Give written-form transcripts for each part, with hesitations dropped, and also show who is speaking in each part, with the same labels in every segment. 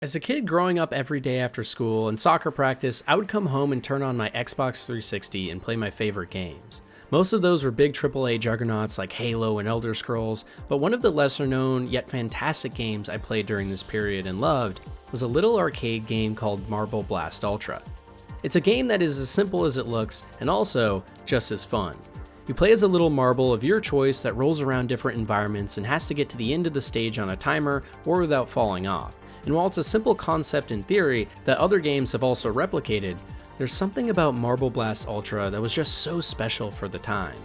Speaker 1: As a kid growing up every day after school and soccer practice, I would come home and turn on my Xbox 360 and play my favorite games. Most of those were big AAA juggernauts like Halo and Elder Scrolls, but one of the lesser known yet fantastic games I played during this period and loved was a little arcade game called Marble Blast Ultra. It's a game that is as simple as it looks and also just as fun. You play as a little marble of your choice that rolls around different environments and has to get to the end of the stage on a timer or without falling off. And while it's a simple concept in theory that other games have also replicated, there's something about Marble Blast Ultra that was just so special for the time.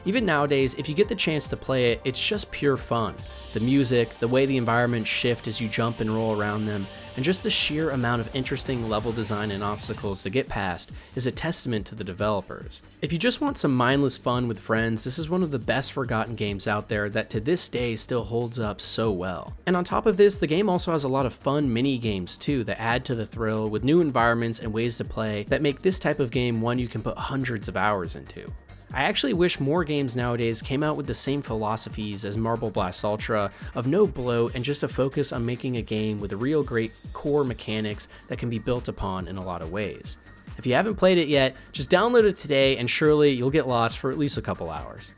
Speaker 1: Even nowadays, if you get the chance to play it, it's just pure fun. The music, the way the environments shift as you jump and roll around them, and just the sheer amount of interesting level design and obstacles to get past is a testament to the developers. If you just want some mindless fun with friends, this is one of the best forgotten games out there that to this day still holds up so well. And on top of this, the game also has a lot of fun mini games too that add to the thrill with new environments and ways to play that make this type of game one you can put hundreds of hours into. I actually wish more games nowadays came out with the same philosophies as Marble Blast Ultra of no bloat and just a focus on making a game with real great core mechanics that can be built upon in a lot of ways. If you haven't played it yet, just download it today and surely you'll get lost for at least a couple hours.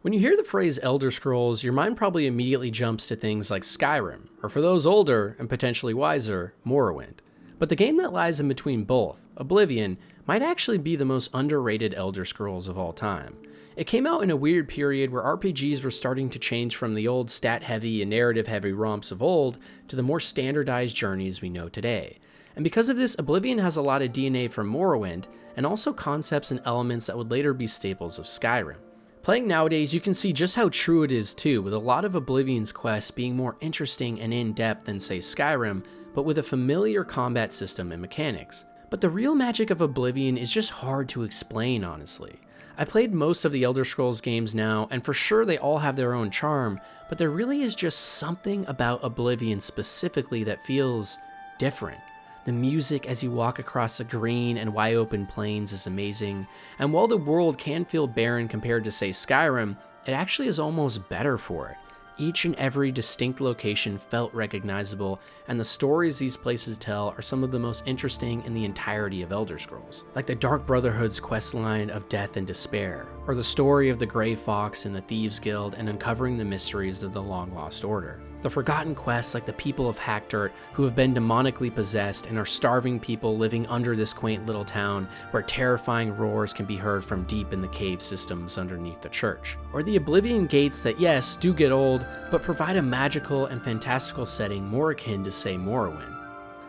Speaker 1: When you hear the phrase Elder Scrolls, your mind probably immediately jumps to things like Skyrim, or for those older and potentially wiser, Morrowind. But the game that lies in between both, Oblivion, might actually be the most underrated Elder Scrolls of all time. It came out in a weird period where RPGs were starting to change from the old stat-heavy and narrative-heavy romps of old to the more standardized journeys we know today. And because of this, Oblivion has a lot of DNA from Morrowind, and also concepts and elements that would later be staples of Skyrim. Playing nowadays, you can see just how true it is too, with a lot of Oblivion's quests being more interesting and in-depth than say Skyrim, but with a familiar combat system and mechanics. But the real magic of Oblivion is just hard to explain, honestly. I played most of the Elder Scrolls games now, and for sure they all have their own charm, but there really is just something about Oblivion specifically that feels different. The music as you walk across the green and wide open plains is amazing, and while the world can feel barren compared to say Skyrim, it actually is almost better for it. Each and every distinct location felt recognizable, and the stories these places tell are some of the most interesting in the entirety of Elder Scrolls, like the Dark Brotherhood's questline of death and despair, or the story of the Grey Fox and the Thieves Guild and uncovering the mysteries of the Long Lost Order. The forgotten quests like the people of Hackdirt who have been demonically possessed and are starving people living under this quaint little town where terrifying roars can be heard from deep in the cave systems underneath the church. Or the Oblivion gates that yes, do get old, but provide a magical and fantastical setting more akin to say Morrowind.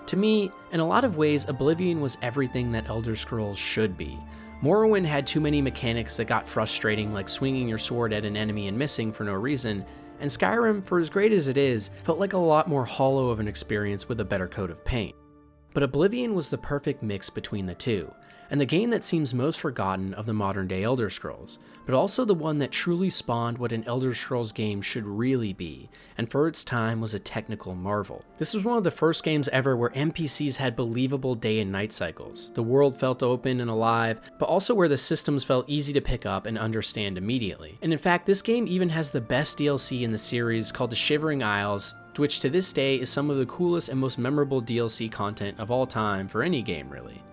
Speaker 1: To me, in a lot of ways, Oblivion was everything that Elder Scrolls should be. Morrowind had too many mechanics that got frustrating, like swinging your sword at an enemy and missing for no reason, and Skyrim, for as great as it is, felt like a lot more hollow of an experience with a better coat of paint. But Oblivion was the perfect mix between the two, and the game that seems most forgotten of the modern day Elder Scrolls, but also the one that truly spawned what an Elder Scrolls game should really be, and for its time was a technical marvel. This was one of the first games ever where NPCs had believable day and night cycles, the world felt open and alive, but also where the systems felt easy to pick up and understand immediately. And in fact, this game even has the best DLC in the series called the Shivering Isles, which to this day is some of the coolest and most memorable DLC content of all time for any game really.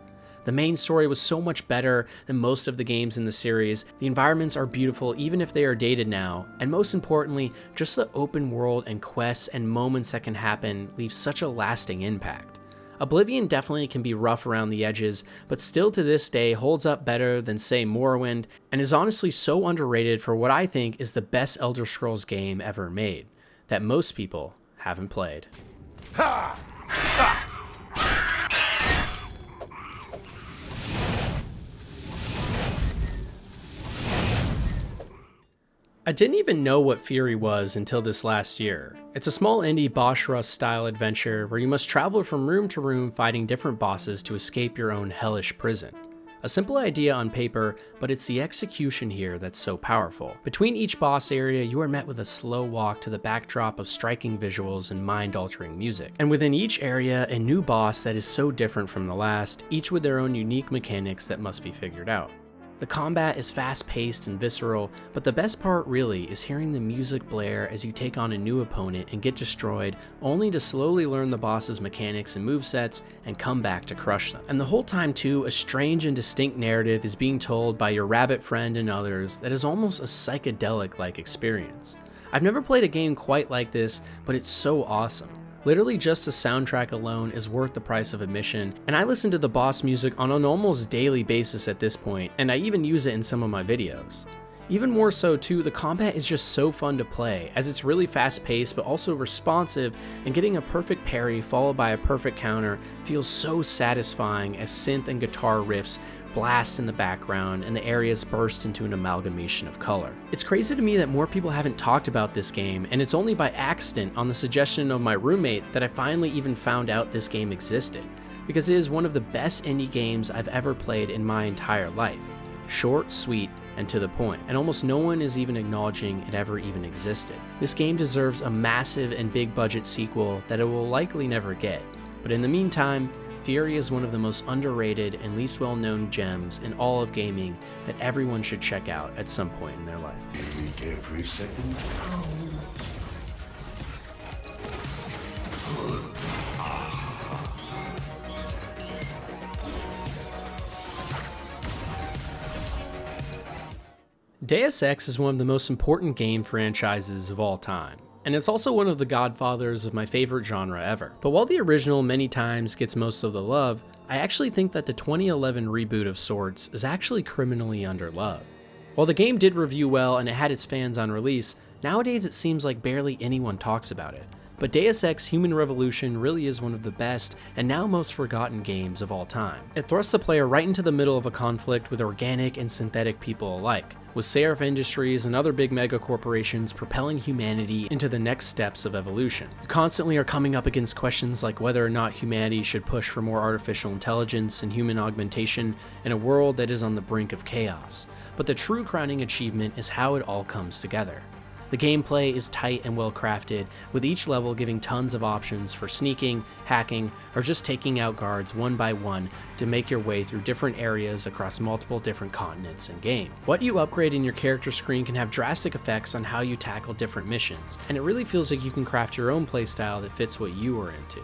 Speaker 1: The main story was so much better than most of the games in the series, the environments are beautiful even if they are dated now, and most importantly, just the open world and quests and moments that can happen leave such a lasting impact. Oblivion definitely can be rough around the edges, but still to this day holds up better than say Morrowind, and is honestly so underrated for what I think is the best Elder Scrolls game ever made, that most people haven't played. Ha! Ha! I didn't even know what Furi was until this last year. It's a small indie boss rush style adventure where you must travel from room to room fighting different bosses to escape your own hellish prison. A simple idea on paper, but it's the execution here that's so powerful. Between each boss area, you are met with a slow walk to the backdrop of striking visuals and mind-altering music. And within each area, a new boss that is so different from the last, each with their own unique mechanics that must be figured out. The combat is fast-paced and visceral, but the best part really is hearing the music blare as you take on a new opponent and get destroyed, only to slowly learn the boss's mechanics and movesets and come back to crush them. And the whole time too, a strange and distinct narrative is being told by your rabbit friend and others that is almost a psychedelic-like experience. I've never played a game quite like this, but it's so awesome. Literally just the soundtrack alone is worth the price of admission, and I listen to the boss music on an almost daily basis at this point, and I even use it in some of my videos. Even more so too, the combat is just so fun to play, as it's really fast paced but also responsive, and getting a perfect parry followed by a perfect counter feels so satisfying as synth and guitar riffs blast in the background and the areas burst into an amalgamation of color. It's crazy to me that more people haven't talked about this game, and it's only by accident on the suggestion of my roommate that I finally even found out this game existed, because it is one of the best indie games I've ever played in my entire life. Short, sweet, and to the point, and almost no one is even acknowledging it ever even existed. This game deserves a massive and big budget sequel that it will likely never get, but in the meantime, Furi is one of the most underrated and least well-known gems in all of gaming that everyone should check out at some point in their life.
Speaker 2: Every second.
Speaker 1: Deus Ex is one of the most important game franchises of all time, and it's also one of the godfathers of my favorite genre ever. But while the original many times gets most of the love, I actually think that the 2011 reboot of sorts is actually criminally underloved. While the game did review well and it had its fans on release, nowadays it seems like barely anyone talks about it. But Deus Ex Human Revolution really is one of the best and now most forgotten games of all time. It thrusts the player right into the middle of a conflict with organic and synthetic people alike, with Seraph Industries and other big mega corporations propelling humanity into the next steps of evolution. You constantly are coming up against questions like whether or not humanity should push for more artificial intelligence and human augmentation in a world that is on the brink of chaos. But the true crowning achievement is how it all comes together. The gameplay is tight and well crafted, with each level giving tons of options for sneaking, hacking, or just taking out guards one by one to make your way through different areas across multiple different continents and game. What you upgrade in your character screen can have drastic effects on how you tackle different missions, and it really feels like you can craft your own playstyle that fits what you are into.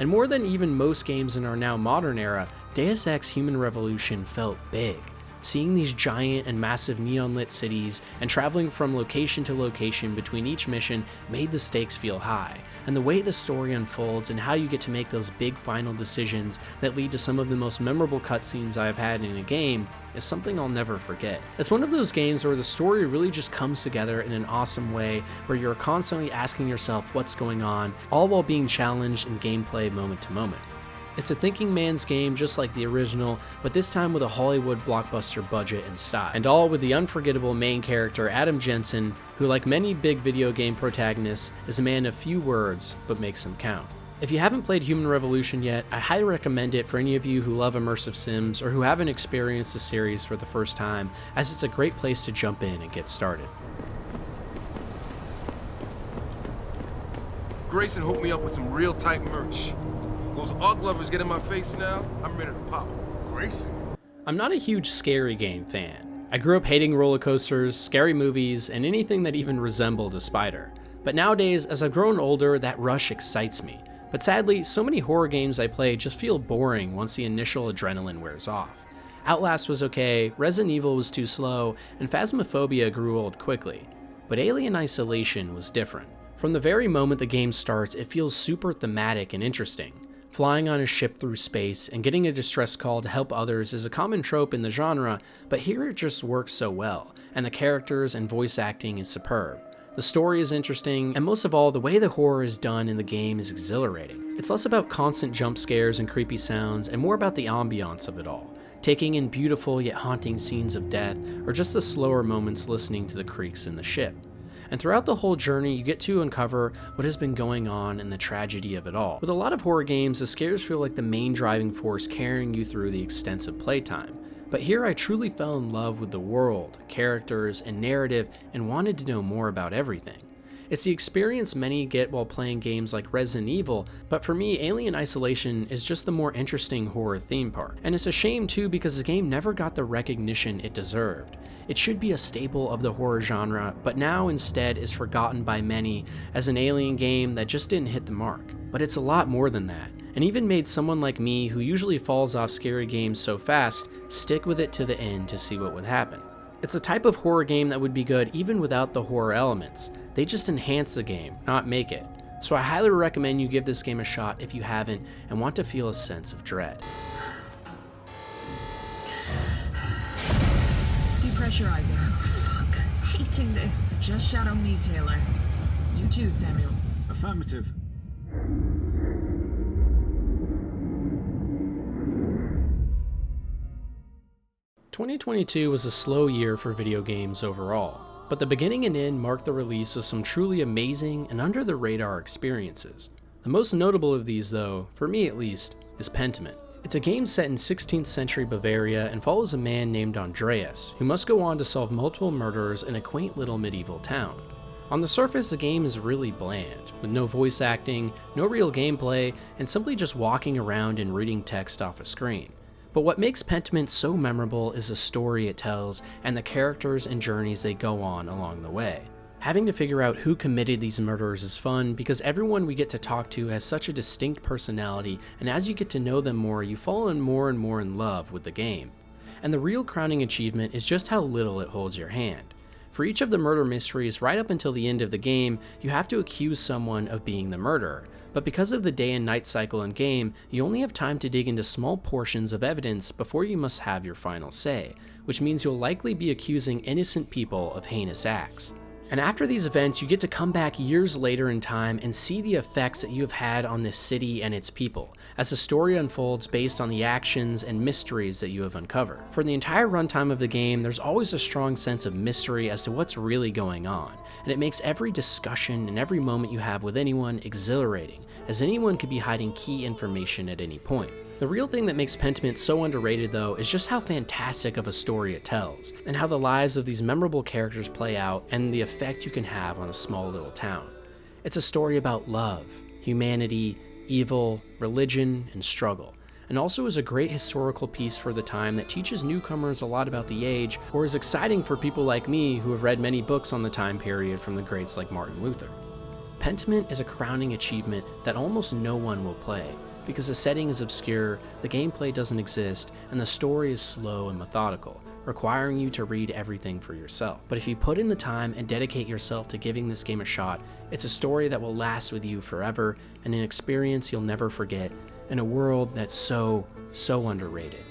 Speaker 1: And more than even most games in our now modern era, Deus Ex Human Revolution felt big. Seeing these giant and massive neon-lit cities and traveling from location to location between each mission made the stakes feel high, and the way the story unfolds and how you get to make those big final decisions that lead to some of the most memorable cutscenes I have had in a game is something I'll never forget. It's one of those games where the story really just comes together in an awesome way, where you're constantly asking yourself what's going on, all while being challenged in gameplay moment to moment. It's a thinking man's game just like the original, but this time with a Hollywood blockbuster budget and style. And all with the unforgettable main character Adam Jensen, who like many big video game protagonists is a man of few words, but makes them count. If you haven't played Human Revolution yet, I highly recommend it for any of you who love immersive sims or who haven't experienced the series for the first time, as it's a great place to jump in and get started.
Speaker 3: Grayson hooked me up with some real tight merch. Those ARC lovers get in my face now, I'm ready to pop. Grayson?
Speaker 1: I'm not a huge scary game fan. I grew up hating roller coasters, scary movies, and anything that even resembled a spider. But nowadays, as I've grown older, that rush excites me. But sadly, so many horror games I play just feel boring once the initial adrenaline wears off. Outlast was okay, Resident Evil was too slow, and Phasmophobia grew old quickly. But Alien Isolation was different. From the very moment the game starts, it feels super thematic and interesting. Flying on a ship through space and getting a distress call to help others is a common trope in the genre, but here it just works so well, and the characters and voice acting is superb. The story is interesting, and most of all, the way the horror is done in the game is exhilarating. It's less about constant jump scares and creepy sounds, and more about the ambiance of it all, taking in beautiful yet haunting scenes of death, or just the slower moments listening to the creaks in the ship. And throughout the whole journey, you get to uncover what has been going on and the tragedy of it all. With a lot of horror games, the scares feel like the main driving force carrying you through the extensive playtime. But here I truly fell in love with the world, characters, and narrative and wanted to know more about everything. It's the experience many get while playing games like Resident Evil, but for me, Alien Isolation is just the more interesting horror theme park. And it's a shame too, because the game never got the recognition it deserved. It should be a staple of the horror genre, but now instead is forgotten by many as an Alien game that just didn't hit the mark. But it's a lot more than that, and even made someone like me, who usually falls off scary games so fast, stick with it to the end to see what would happen. It's a type of horror game that would be good even without the horror elements. They just enhance the game, not make it. So I highly recommend you give this game a shot if you haven't and want to feel a sense of dread.
Speaker 4: Depressurizing. Fuck. Hating this. Just shadow me, Taylor. You too, Samuels.
Speaker 5: Affirmative.
Speaker 1: "2022 was a slow year for video games overall, but the beginning and end marked the release of some truly amazing and under-the-radar experiences. The most notable of these, though, for me at least, is Pentiment. It's a game set in 16th century Bavaria and follows a man named Andreas, who must go on to solve multiple murders in a quaint little medieval town. On the surface, the game is really bland, with no voice acting, no real gameplay, and simply just walking around and reading text off a screen. But what makes Pentiment so memorable is the story it tells and the characters and journeys they go on along the way. Having to figure out who committed these murders is fun because everyone we get to talk to has such a distinct personality, and as you get to know them more, you fall in more and more in love with the game. And the real crowning achievement is just how little it holds your hand. For each of the murder mysteries right up until the end of the game, you have to accuse someone of being the murderer. But because of the day and night cycle in game, you only have time to dig into small portions of evidence before you must have your final say, which means you'll likely be accusing innocent people of heinous acts. And after these events, you get to come back years later in time and see the effects that you have had on this city and its people, as the story unfolds based on the actions and mysteries that you have uncovered. For the entire runtime of the game, there's always a strong sense of mystery as to what's really going on, and it makes every discussion and every moment you have with anyone exhilarating, as anyone could be hiding key information at any point. The real thing that makes Pentiment so underrated, though, is just how fantastic of a story it tells, and how the lives of these memorable characters play out and the effect you can have on a small little town. It's a story about love, humanity, evil, religion, and struggle, and also is a great historical piece for the time that teaches newcomers a lot about the age, or is exciting for people like me who have read many books on the time period from the greats like Martin Luther. Pentiment is a crowning achievement that almost no one will play, because the setting is obscure, the gameplay doesn't exist, and the story is slow and methodical, requiring you to read everything for yourself. But if you put in the time and dedicate yourself to giving this game a shot, it's a story that will last with you forever, and an experience you'll never forget, in a world that's so underrated.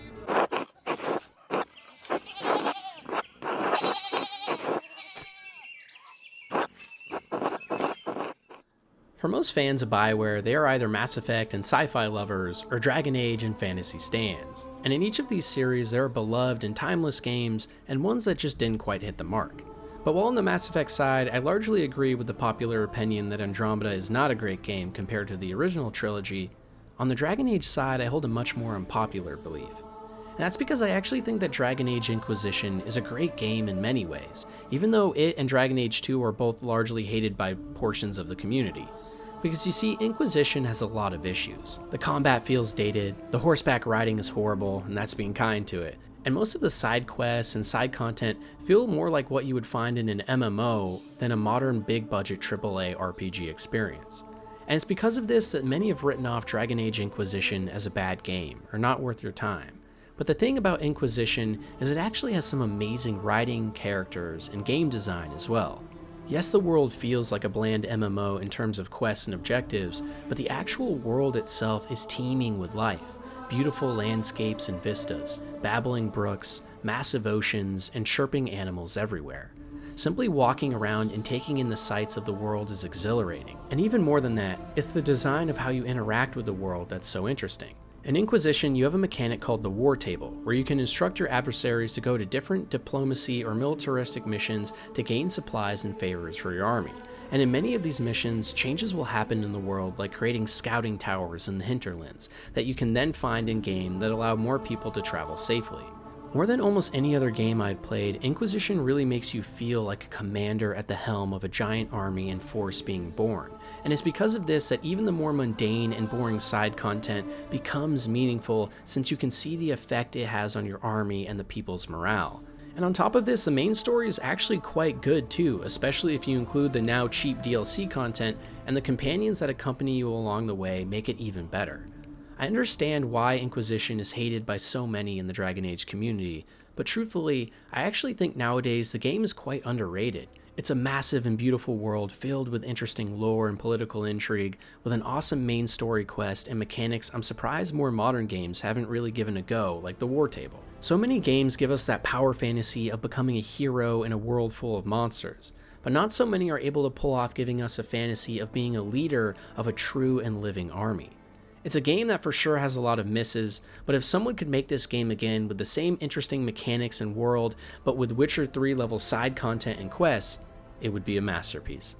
Speaker 1: For most fans of BioWare, they are either Mass Effect and sci-fi lovers, or Dragon Age and fantasy stans. And in each of these series, there are beloved and timeless games, and ones that just didn't quite hit the mark. But while on the Mass Effect side, I largely agree with the popular opinion that Andromeda is not a great game compared to the original trilogy, on the Dragon Age side, I hold a much more unpopular belief. And that's because I actually think that Dragon Age Inquisition is a great game in many ways, even though it and Dragon Age 2 are both largely hated by portions of the community. Because you see, Inquisition has a lot of issues. The combat feels dated, the horseback riding is horrible, and that's being kind to it. And most of the side quests and side content feel more like what you would find in an MMO than a modern big budget AAA RPG experience. And it's because of this that many have written off Dragon Age Inquisition as a bad game, or not worth your time. But the thing about Inquisition is it actually has some amazing writing, characters, and game design as well. Yes, the world feels like a bland MMO in terms of quests and objectives, but the actual world itself is teeming with life. Beautiful landscapes and vistas, babbling brooks, massive oceans, and chirping animals everywhere. Simply walking around and taking in the sights of the world is exhilarating. And even more than that, it's the design of how you interact with the world that's so interesting. In Inquisition, you have a mechanic called the War Table, where you can instruct your adversaries to go to different diplomacy or militaristic missions to gain supplies and favors for your army. And in many of these missions, changes will happen in the world, like creating scouting towers in the hinterlands that you can then find in-game that allow more people to travel safely. More than almost any other game I've played, Inquisition really makes you feel like a commander at the helm of a giant army and force being born. And it's because of this that even the more mundane and boring side content becomes meaningful, since you can see the effect it has on your army and the people's morale. And on top of this, the main story is actually quite good too, especially if you include the now cheap DLC content, and the companions that accompany you along the way make it even better. I understand why Inquisition is hated by so many in the Dragon Age community, but truthfully, I actually think nowadays the game is quite underrated. It's a massive and beautiful world filled with interesting lore and political intrigue, with an awesome main story quest and mechanics I'm surprised more modern games haven't really given a go, like the War Table. So many games give us that power fantasy of becoming a hero in a world full of monsters, but not so many are able to pull off giving us a fantasy of being a leader of a true and living army. It's a game that for sure has a lot of misses, but if someone could make this game again with the same interesting mechanics and world, but with Witcher 3 level side content and quests, it would be a masterpiece.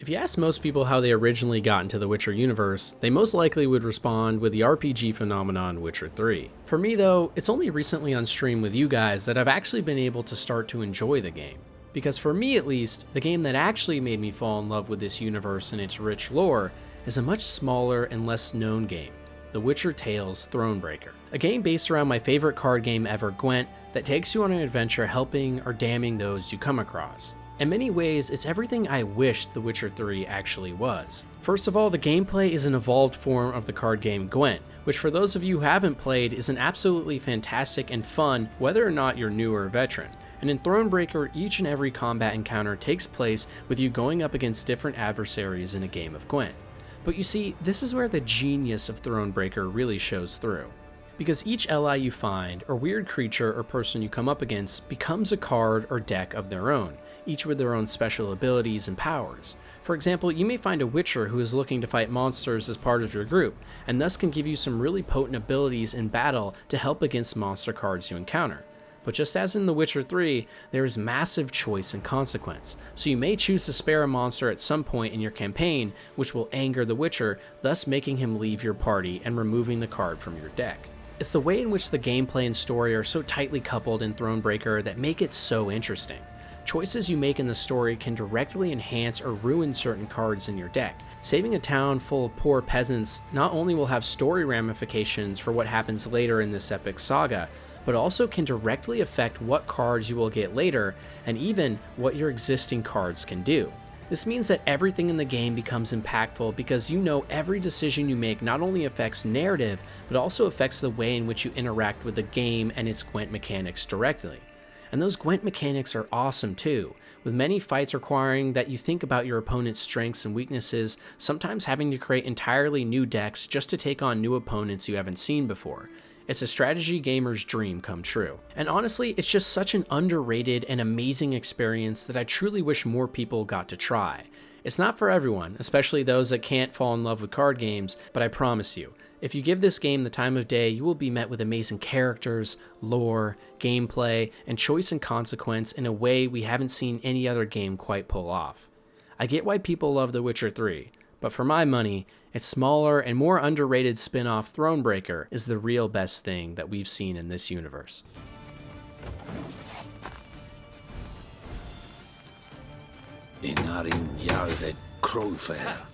Speaker 1: If you ask most people how they originally got into the Witcher universe, they most likely would respond with the RPG phenomenon Witcher 3. For me though, it's only recently on stream with you guys that I've actually been able to start to enjoy the game. Because for me at least, the game that actually made me fall in love with this universe and its rich lore is a much smaller and less known game, the Witcher Tales Thronebreaker. A game based around my favorite card game ever, Gwent, that takes you on an adventure helping or damning those you come across. In many ways, it's everything I wished The Witcher 3 actually was. First of all, the gameplay is an evolved form of the card game Gwent, which for those of you who haven't played is an absolutely fantastic and fun whether or not you're new or a veteran. And in Thronebreaker, each and every combat encounter takes place with you going up against different adversaries in a game of Gwent. But you see, this is where the genius of Thronebreaker really shows through. Because each ally you find, or weird creature or person you come up against, becomes a card or deck of their own, each with their own special abilities and powers. For example, you may find a Witcher who is looking to fight monsters as part of your group, and thus can give you some really potent abilities in battle to help against monster cards you encounter. But just as in The Witcher 3, there is massive choice and consequence, so you may choose to spare a monster at some point in your campaign, which will anger the Witcher, thus making him leave your party and removing the card from your deck. It's the way in which the gameplay and story are so tightly coupled in Thronebreaker that make it so interesting. Choices you make in the story can directly enhance or ruin certain cards in your deck. Saving a town full of poor peasants not only will have story ramifications for what happens later in this epic saga, but also can directly affect what cards you will get later, and even what your existing cards can do. This means that everything in the game becomes impactful because you know every decision you make not only affects narrative, but also affects the way in which you interact with the game and its Gwent mechanics directly. And those Gwent mechanics are awesome too, with many fights requiring that you think about your opponent's strengths and weaknesses, sometimes having to create entirely new decks just to take on new opponents you haven't seen before. It's a strategy gamer's dream come true. And honestly, it's just such an underrated and amazing experience that I truly wish more people got to try. It's not for everyone, especially those that can't fall in love with card games, but I promise you, if you give this game the time of day, you will be met with amazing characters, lore, gameplay, and choice and consequence in a way we haven't seen any other game quite pull off. I get why people love The Witcher 3, but for my money, its smaller and more underrated spin-off Thronebreaker is the real best thing that we've seen in this universe.
Speaker 2: Inarin Jardet Krolfer.